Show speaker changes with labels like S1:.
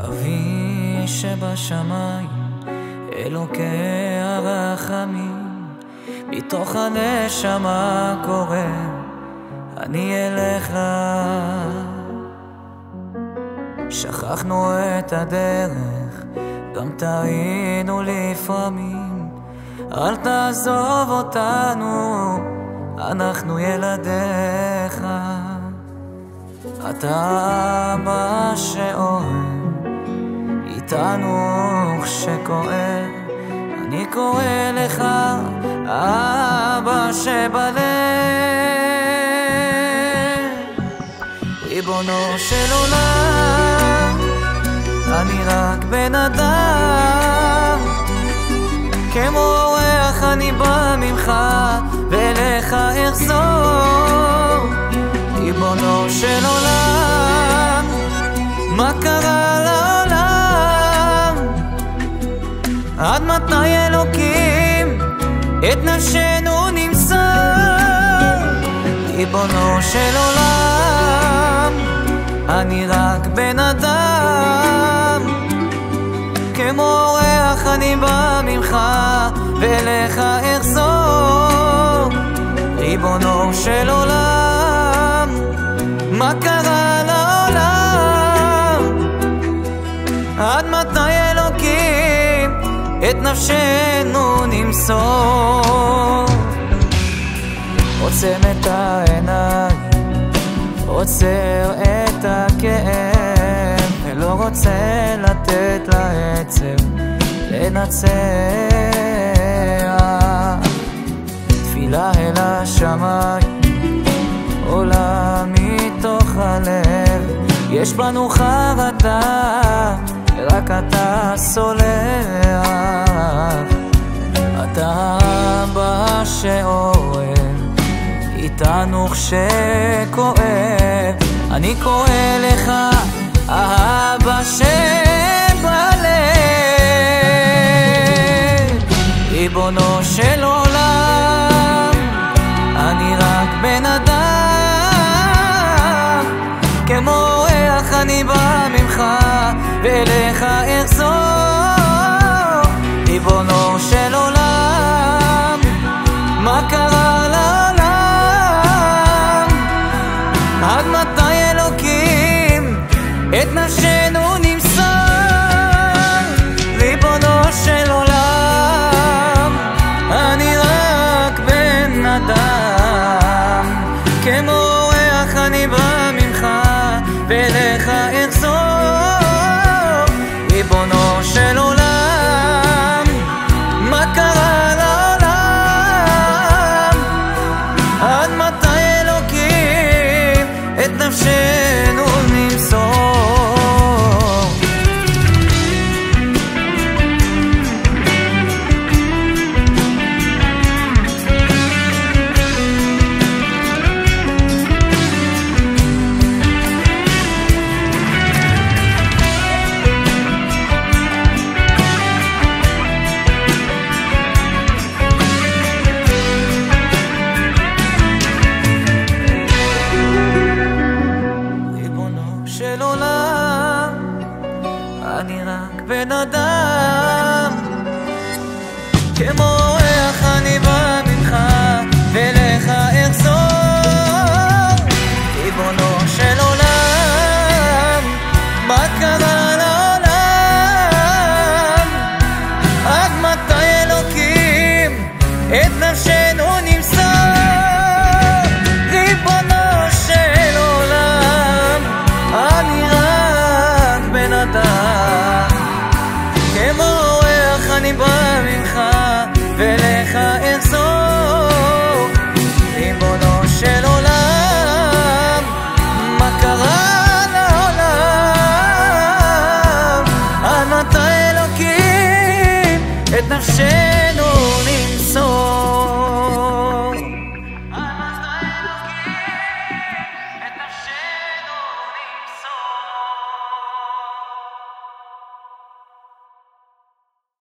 S1: אבי שבשמיים, אלוקי הרחמים, מתוך הנשמה קורא אני אליך. שכחנו את הדרך, גם טעינו לפעמים, אל תעזוב אותנו, אנחנו ילדיך. אתה אבא שאוהב איתנו כשכואב, אני קורא לך אבא שבלב. ריבונו של עולם, אני רק בן אדם, כמו אורח אני בא ממך ואליך אחזור. ריבונו של עולם, מה קרה לעולם? עד מתי אלוקים את נפשנו נמסר? ריבונו של עולם, אני רק בן אדם, כמו אורח אני בא ממך ואליך אחזור. ריבונו של עולם, מה קרה לעולם? עד מתי אלוקים את נפשנו נמסור? עוצם את העיניים, עוצר את הכאב, ולא רוצה לתת לעצב לנצח. תפילה אל השמיים עולה מתוך הלב, יש בנו חרטה, רק אתה סולח. אתה אבא שאוהב איתנו כשכואב, אני קורא לך אבא שבלב. ריבונו של עולם, אני רק בן אדם, כמו אורח אני בא ממך ואליך אחזור. ריבונו של עולם, מה קרה לעולם? עד מתי אלוקים את נפשנו נמסר? ריבונו של עולם, אני רק בן אדם, כמו אורח אני בא ממך ואליך אחזור. ריבונו של עולם, מה קרה לעולם? עד מתי אלוקים את נפשנו נמסור? של עולם, אני רק בן אדם, כמו אורח אני בא ממך ואליך אחזור. ריבונו של עולם, מה קרה לעולם? עד מתי אלוקים את נפשנו נמסר? ריבונו של עולם, אני רק בן אדם, כמו אורח אני בא